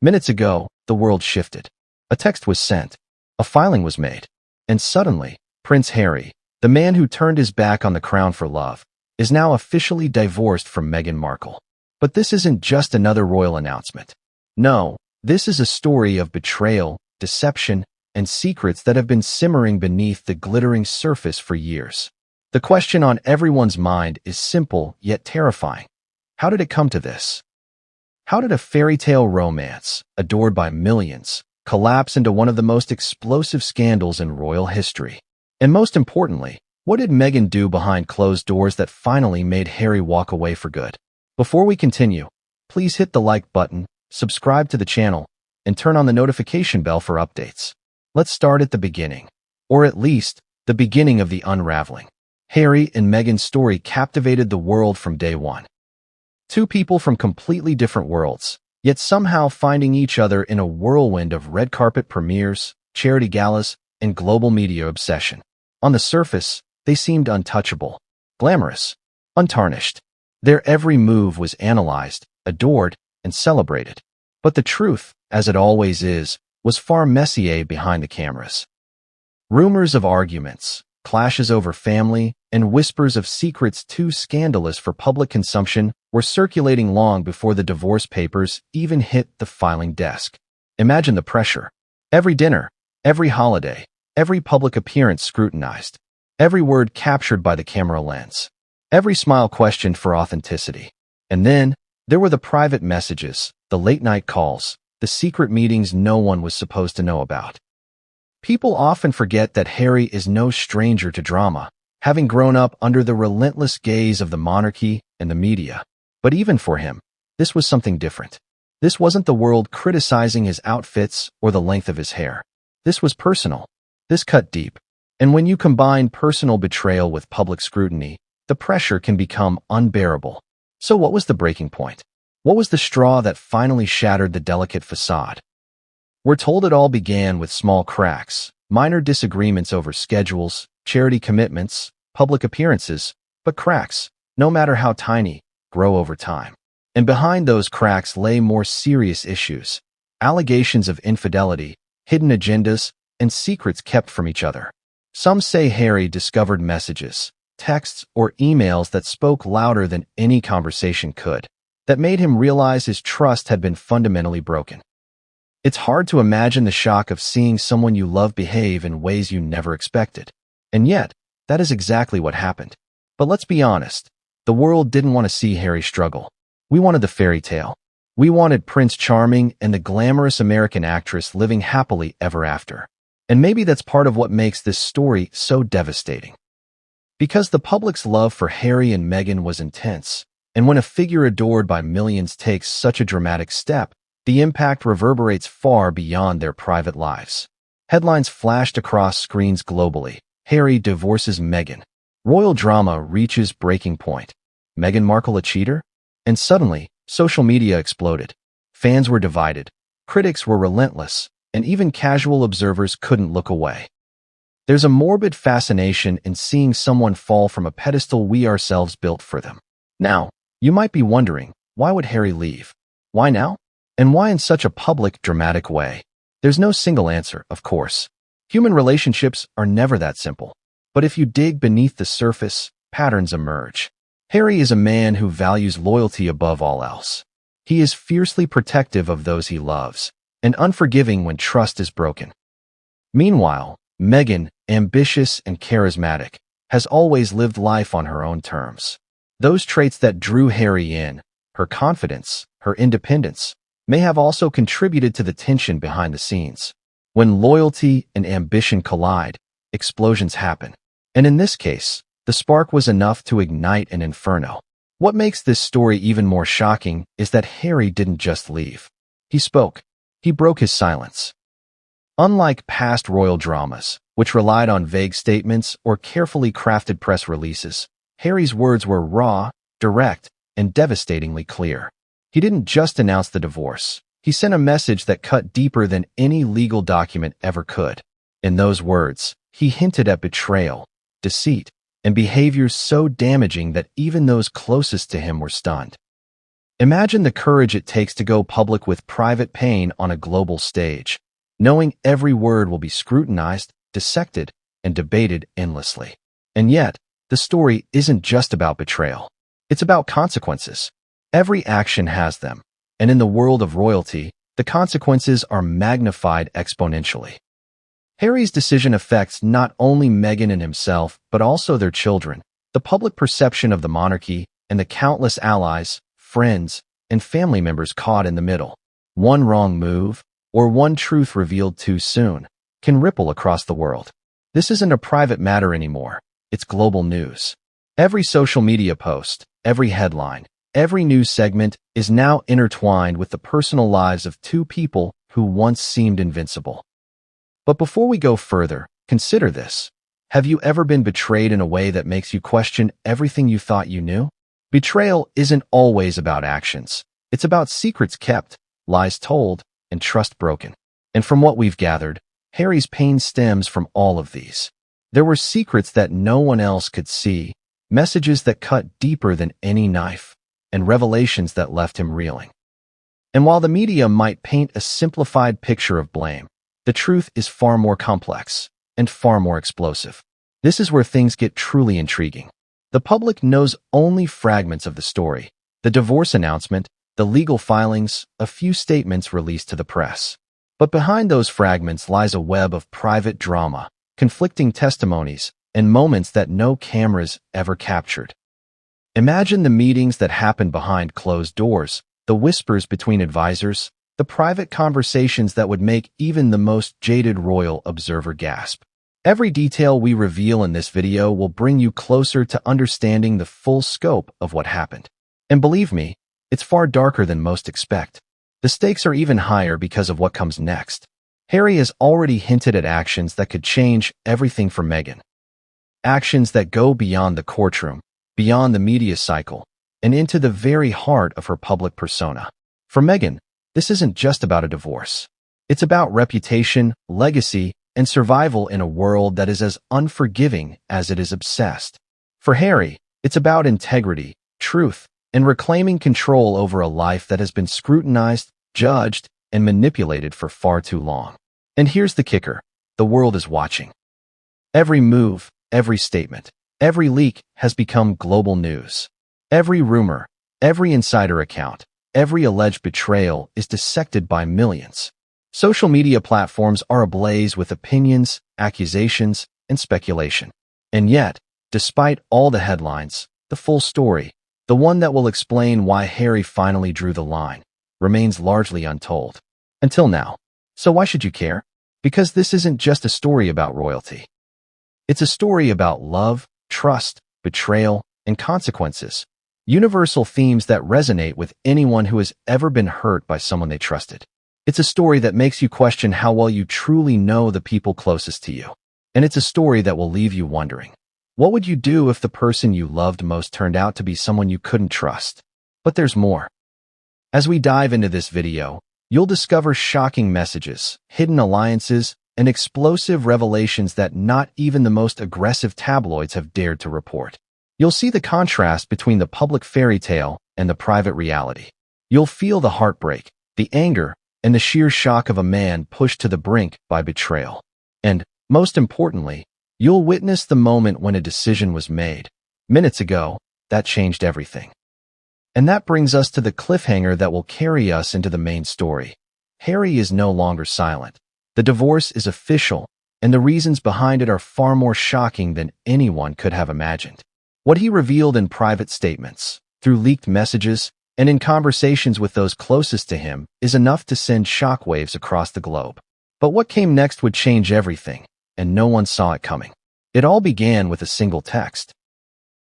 Minutes ago, the world shifted. A text was sent. A filing was made. And suddenly, Prince Harry, the man who turned his back on the crown for love, is now officially divorced from Meghan Markle. But this isn't just another royal announcement. No, this is a story of betrayal, deception, and secrets that have been simmering beneath the glittering surface for years. The question on everyone's mind is simple yet terrifying. How did it come to this? How did a fairy tale romance, adored by millions, collapse into one of the most explosive scandals in royal history? And most importantly, what did Meghan do behind closed doors that finally made Harry walk away for good? Before we continue, please hit the like button, subscribe to the channel, and turn on the notification bell for updates. Let's start at the beginning, or at least, the beginning of the unraveling. Harry and Meghan's story captivated the world from day one. Two people from completely different worlds, yet somehow finding each other in a whirlwind of red carpet premieres, charity galas, and global media obsession. On the surface, they seemed untouchable, glamorous, untarnished. Their every move was analyzed, adored, and celebrated. But the truth, as it always is, was far messier behind the cameras. Rumors of arguments, clashes over family, and whispers of secrets too scandalous for public consumption were circulating long before the divorce papers even hit the filing desk. Imagine the pressure. Every dinner, every holiday, every public appearance scrutinized, every word captured by the camera lens, every smile questioned for authenticity. And then, there were the private messages, the late-night calls, the secret meetings no one was supposed to know about. People often forget that Harry is no stranger to drama, having grown up under the relentless gaze of the monarchy and the media. But even for him, this was something different. This wasn't the world criticizing his outfits or the length of his hair. This was personal. This cut deep. And when you combine personal betrayal with public scrutiny, the pressure can become unbearable. So what was the breaking point? What was the straw that finally shattered the delicate facade? We're told it all began with small cracks, minor disagreements over schedules, charity commitments, public appearances, but cracks, no matter how tiny, grow over time. And behind those cracks lay more serious issues, allegations of infidelity, hidden agendas, and secrets kept from each other. Some say Harry discovered messages, texts, or emails that spoke louder than any conversation could, that made him realize his trust had been fundamentally broken. It's hard to imagine the shock of seeing someone you love behave in ways you never expected. And yet, that is exactly what happened. But let's be honest, the world didn't want to see Harry struggle. We wanted the fairy tale. We wanted Prince Charming and the glamorous American actress living happily ever after. And maybe that's part of what makes this story so devastating. Because the public's love for Harry and Meghan was intense, and when a figure adored by millions takes such a dramatic step, the impact reverberates far beyond their private lives. Headlines flashed across screens globally. Harry divorces Meghan. Royal drama reaches breaking point. Meghan Markle a cheater? And suddenly, social media exploded. Fans were divided. Critics were relentless, and even casual observers couldn't look away. There's a morbid fascination in seeing someone fall from a pedestal we ourselves built for them. Now, you might be wondering, why would Harry leave? Why now? And why in such a public, dramatic way? There's no single answer, of course. Human relationships are never that simple. But if you dig beneath the surface, patterns emerge. Harry is a man who values loyalty above all else. He is fiercely protective of those he loves, and unforgiving when trust is broken. Meanwhile, Meghan, ambitious and charismatic, has always lived life on her own terms. Those traits that drew Harry in, her confidence, her independence, may have also contributed to the tension behind the scenes. When loyalty and ambition collide, explosions happen. And in this case, the spark was enough to ignite an inferno. What makes this story even more shocking is that Harry didn't just leave. He spoke. He broke his silence. Unlike past royal dramas, which relied on vague statements or carefully crafted press releases, Harry's words were raw, direct, and devastatingly clear. He didn't just announce the divorce. He sent a message that cut deeper than any legal document ever could. In those words, he hinted at betrayal, deceit, and behaviors so damaging that even those closest to him were stunned. Imagine the courage it takes to go public with private pain on a global stage, knowing every word will be scrutinized, dissected, and debated endlessly. And yet, the story isn't just about betrayal. It's about consequences. Every action has them, and in the world of royalty, the consequences are magnified exponentially. Harry's decision affects not only Meghan and himself, but also their children, the public perception of the monarchy, and the countless allies, friends, and family members caught in the middle. One wrong move, or one truth revealed too soon, can ripple across the world. This isn't a private matter anymore. It's global news. Every social media post, every headline, every news segment is now intertwined with the personal lives of two people who once seemed invincible. But before we go further, consider this. Have you ever been betrayed in a way that makes you question everything you thought you knew? Betrayal isn't always about actions. It's about secrets kept, lies told, and trust broken. And from what we've gathered, Harry's pain stems from all of these. There were secrets that no one else could see, messages that cut deeper than any knife, and revelations that left him reeling. And while the media might paint a simplified picture of blame, the truth is far more complex and far more explosive. This is where things get truly intriguing. The public knows only fragments of the story: the divorce announcement, the legal filings, a few statements released to the press. But behind those fragments lies a web of private drama, conflicting testimonies, and moments that no cameras ever captured. Imagine the meetings that happened behind closed doors, the whispers between advisors, the private conversations that would make even the most jaded royal observer gasp. Every detail we reveal in this video will bring you closer to understanding the full scope of what happened. And believe me, it's far darker than most expect. The stakes are even higher because of what comes next. Harry has already hinted at actions that could change everything for Meghan. Actions that go beyond the courtroom, beyond the media cycle, and into the very heart of her public persona. For Meghan, this isn't just about a divorce. It's about reputation, legacy, and survival in a world that is as unforgiving as it is obsessed. For Harry, it's about integrity, truth, and reclaiming control over a life that has been scrutinized, judged, and manipulated for far too long. And here's the kicker: the world is watching. Every move, every statement, every leak has become global news. Every rumor, every insider account, every alleged betrayal is dissected by millions. Social media platforms are ablaze with opinions, accusations, and speculation. And yet, despite all the headlines, the full story, the one that will explain why Harry finally drew the line, remains largely untold. Until now. So why should you care? Because this isn't just a story about royalty. It's a story about love, trust, betrayal, and consequences. Universal themes that resonate with anyone who has ever been hurt by someone they trusted. It's a story that makes you question how well you truly know the people closest to you. And it's a story that will leave you wondering, what would you do if the person you loved most turned out to be someone you couldn't trust? But there's more. As we dive into this video, you'll discover shocking messages, hidden alliances, and explosive revelations that not even the most aggressive tabloids have dared to report. You'll see the contrast between the public fairy tale and the private reality. You'll feel the heartbreak, the anger, and the sheer shock of a man pushed to the brink by betrayal. And, most importantly, you'll witness the moment when a decision was made. Minutes ago, that changed everything. And that brings us to the cliffhanger that will carry us into the main story. Harry is no longer silent. The divorce is official, and the reasons behind it are far more shocking than anyone could have imagined. What he revealed in private statements, through leaked messages, and in conversations with those closest to him is enough to send shockwaves across the globe. But what came next would change everything, and no one saw it coming. It all began with a single text.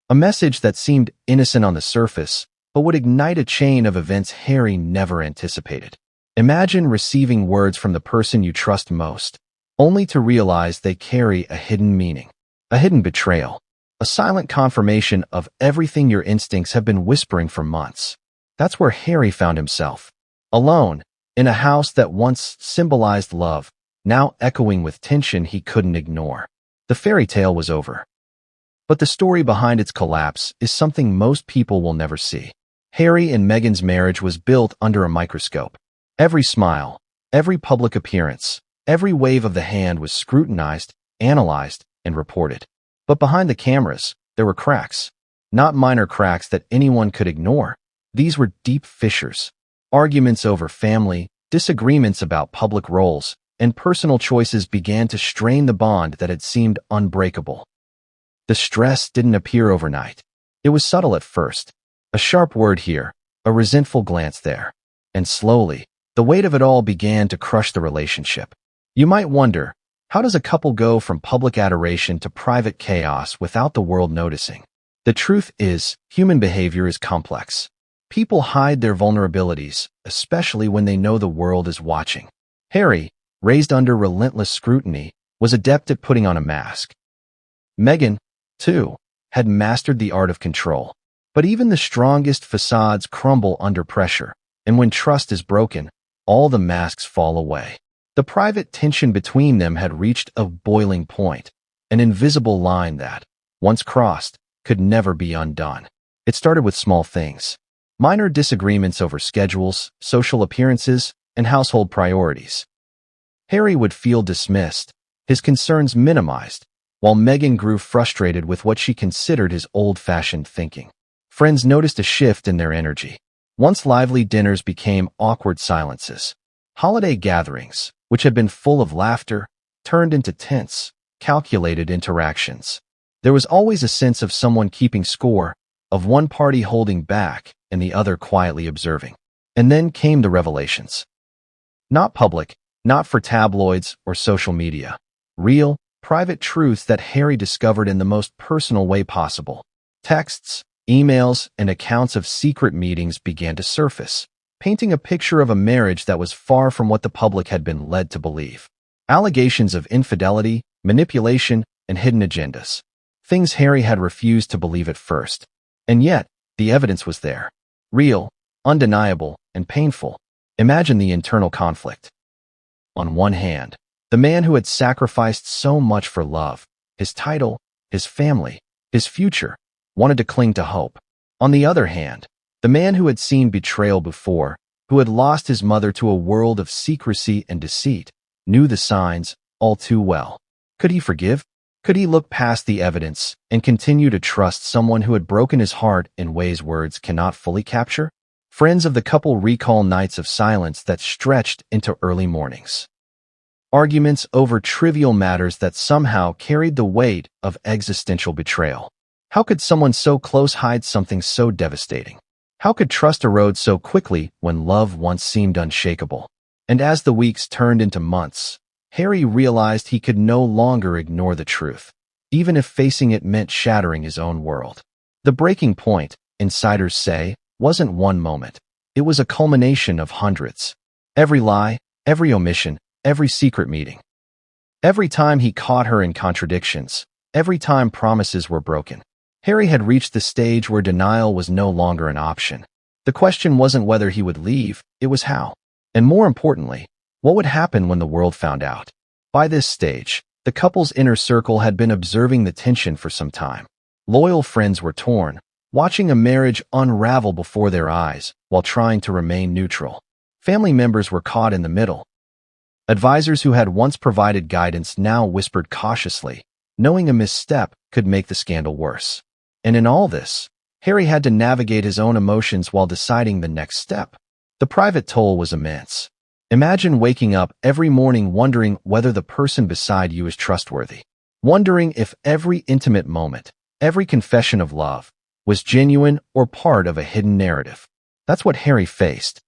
A message that seemed innocent on the surface, but would ignite a chain of events Harry never anticipated. Imagine receiving words from the person you trust most, only to realize they carry a hidden meaning, a hidden betrayal, a silent confirmation of everything your instincts have been whispering for months. That's where Harry found himself, alone, in a house that once symbolized love, now echoing with tension he couldn't ignore. The fairy tale was over. But the story behind its collapse is something most people will never see. Harry and Meghan's marriage was built under a microscope. Every smile, every public appearance, every wave of the hand was scrutinized, analyzed, and reported. But behind the cameras, there were cracks. Not minor cracks that anyone could ignore. These were deep fissures. Arguments over family, disagreements about public roles, and personal choices began to strain the bond that had seemed unbreakable. The stress didn't appear overnight. It was subtle at first. A sharp word here, a resentful glance there. And slowly, the weight of it all began to crush the relationship. You might wonder, how does a couple go from public adoration to private chaos without the world noticing? The truth is, human behavior is complex. People hide their vulnerabilities, especially when they know the world is watching. Harry, raised under relentless scrutiny, was adept at putting on a mask. Meghan, too, had mastered the art of control. But even the strongest facades crumble under pressure, and when trust is broken, all the masks fall away. The private tension between them had reached a boiling point, an invisible line that, once crossed, could never be undone. It started with small things. Minor disagreements over schedules, social appearances, and household priorities. Harry would feel dismissed, his concerns minimized, while Meghan grew frustrated with what she considered his old-fashioned thinking. Friends noticed a shift in their energy. Once lively dinners became awkward silences. Holiday gatherings, which had been full of laughter, turned into tense, calculated interactions. There was always a sense of someone keeping score, of one party holding back and the other quietly observing. And then came the revelations. Not public, not for tabloids or social media. Real, private truths that Harry discovered in the most personal way possible. Texts, emails, and accounts of secret meetings began to surface, painting a picture of a marriage that was far from what the public had been led to believe. Allegations of infidelity, manipulation, and hidden agendas. Things Harry had refused to believe at first. And yet, the evidence was there. Real, undeniable, and painful. Imagine the internal conflict. On one hand, the man who had sacrificed so much for love, his title, his family, his future, wanted to cling to hope. On the other hand, the man who had seen betrayal before, who had lost his mother to a world of secrecy and deceit, knew the signs all too well. Could he forgive? Could he look past the evidence and continue to trust someone who had broken his heart in ways words cannot fully capture? Friends of the couple recall nights of silence that stretched into early mornings. Arguments over trivial matters that somehow carried the weight of existential betrayal. How could someone so close hide something so devastating? How could trust erode so quickly when love once seemed unshakable? And as the weeks turned into months, Harry realized he could no longer ignore the truth, even if facing it meant shattering his own world. The breaking point, insiders say, wasn't one moment. It was a culmination of hundreds. Every lie, every omission, every secret meeting. Every time he caught her in contradictions, every time promises were broken. Harry had reached the stage where denial was no longer an option. The question wasn't whether he would leave, it was how. And more importantly, what would happen when the world found out? By this stage, the couple's inner circle had been observing the tension for some time. Loyal friends were torn, watching a marriage unravel before their eyes while trying to remain neutral. Family members were caught in the middle. Advisors who had once provided guidance now whispered cautiously, knowing a misstep could make the scandal worse. And in all this, Harry had to navigate his own emotions while deciding the next step. The private toll was immense. Imagine waking up every morning wondering whether the person beside you is trustworthy. Wondering if every intimate moment, every confession of love, was genuine or part of a hidden narrative. That's what Harry faced.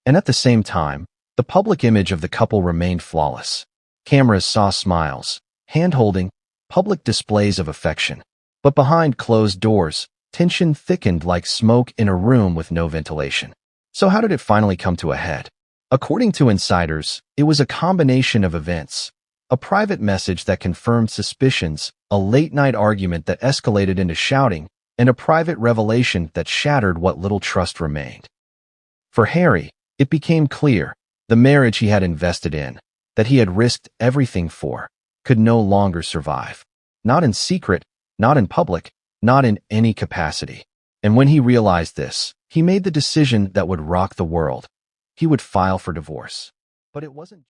And at the same time, the public image of the couple remained flawless. Cameras saw smiles, hand-holding, public displays of affection. But behind closed doors, tension thickened like smoke in a room with no ventilation. So how did it finally come to a head? According to insiders, it was a combination of events. A private message that confirmed suspicions, a late-night argument that escalated into shouting, and a private revelation that shattered what little trust remained. For Harry, it became clear, the marriage he had invested in, that he had risked everything for, could no longer survive. Not in secret, not in public, not in any capacity. And when he realized this, He made the decision that would rock the world. He would file for divorce. But it wasn't